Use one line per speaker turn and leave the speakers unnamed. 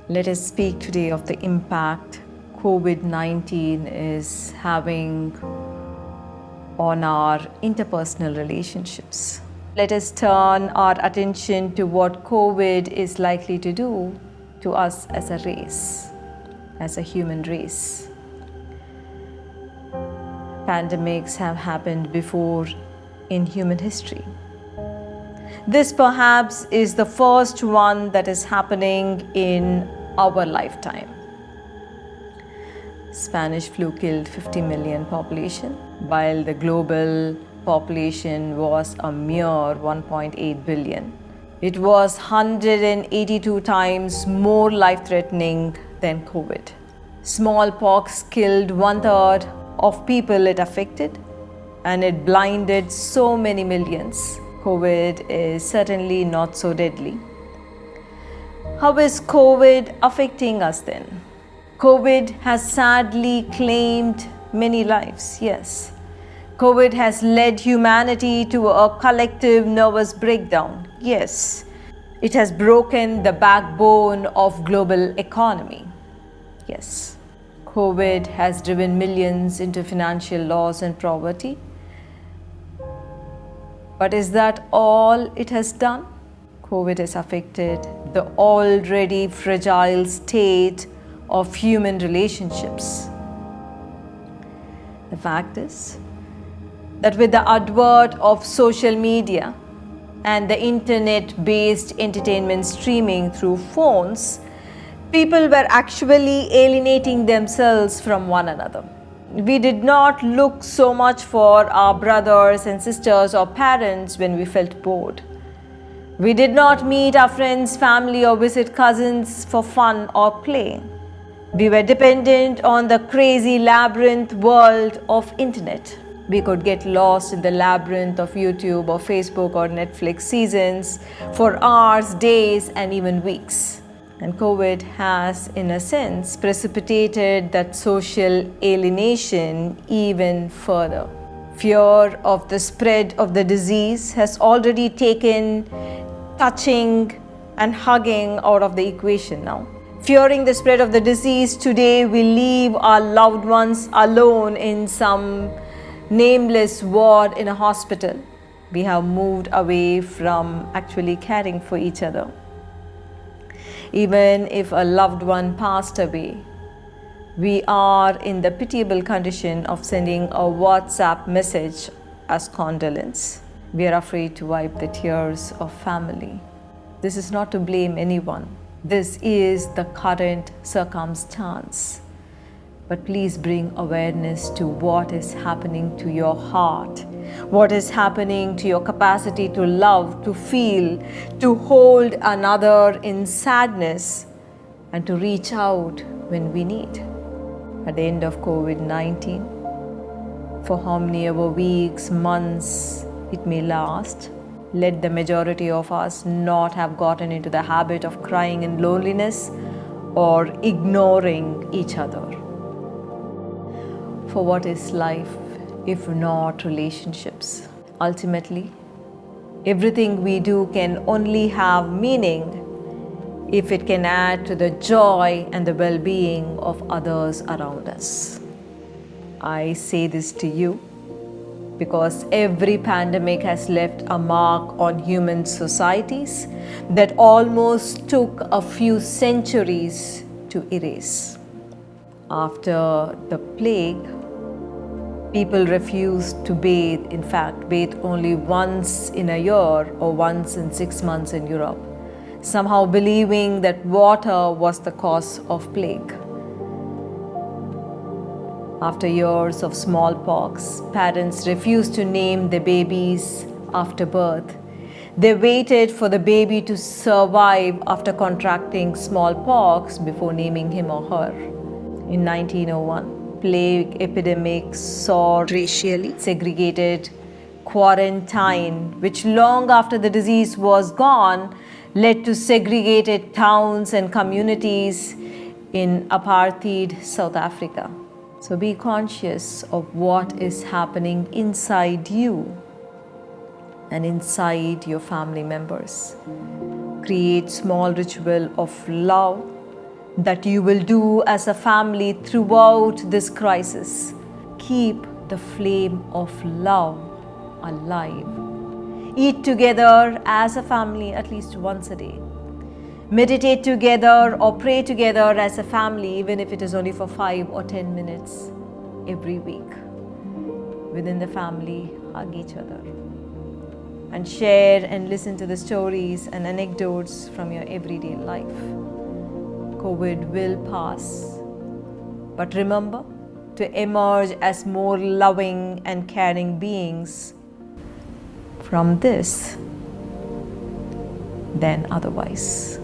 Let us speak today of the impact COVID-19 is having on our interpersonal relationships. Let us turn our attention to what COVID is likely to do to us as a race, as a human race. Pandemics have happened before in human history. This perhaps is the first one that is happening in our lifetime. Spanish flu killed 50 million population, while the global population was a mere 1.8 billion. It was 182 times more life-threatening than COVID. Smallpox killed 1/3 of people it affected, and it blinded so many millions. COVID is certainly not so deadly. How is COVID affecting us then? COVID has sadly claimed many lives, yes. COVID has led humanity to a collective nervous breakdown, yes. It has broken the backbone of global economy, yes. COVID has driven millions into financial loss and poverty. But is that all it has done? COVID has affected the already fragile state of human relationships. The fact is that with the advent of social media and the internet-based entertainment streaming through phones, people were actually alienating themselves from one another. We did not look so much for our brothers and sisters or parents when we felt bored. We did not meet our friends, family, or visit cousins for fun or play. We were dependent on the crazy labyrinth world of internet. We could get lost in the labyrinth of YouTube or Facebook or Netflix seasons for hours, days, and even weeks. And COVID has, in a sense, precipitated that social alienation even further. Fear of the spread of the disease has already taken touching and hugging out of the equation now. Fearing the spread of the disease, today we leave our loved ones alone in some nameless ward in a hospital. We have moved away from actually caring for each other. Even if a loved one passed away, we are in the pitiable condition of sending a WhatsApp message as condolence. We are afraid to wipe the tears of family. This is not to blame anyone. This is the current circumstance. But please bring awareness to what is happening to your heart, what is happening to your capacity to love, to feel, to hold another in sadness, and to reach out when we need. At the end of COVID-19, for how many ever weeks, months it may last, let the majority of us not have gotten into the habit of crying in loneliness or ignoring each other. For what is life if not relationships? Ultimately, everything we do can only have meaning if it can add to the joy and the well-being of others around us. I say this to you because every pandemic has left a mark on human societies that almost took a few centuries to erase. After the plague, people refused to bathe, in fact, bathe only once in a year or once in 6 months in Europe, somehow believing that water was the cause of plague. After years of smallpox, parents refused to name their babies after birth. They waited for the baby to survive after contracting smallpox before naming him or her. In 1901, plague epidemic saw racially segregated quarantine, which long after the disease was gone, led to segregated towns and communities in apartheid South Africa. So be conscious of what is happening inside you and inside your family members. Create small ritual of love that you will do as a family throughout this crisis. Keep the flame of love alive. Eat together as a family at least once a day. Meditate together or pray together as a family, even if it is only for 5 or 10 minutes every week. Within the family, hug each other and share and listen to the stories and anecdotes from your everyday life. COVID will pass, but remember to emerge as more loving and caring beings from this than otherwise.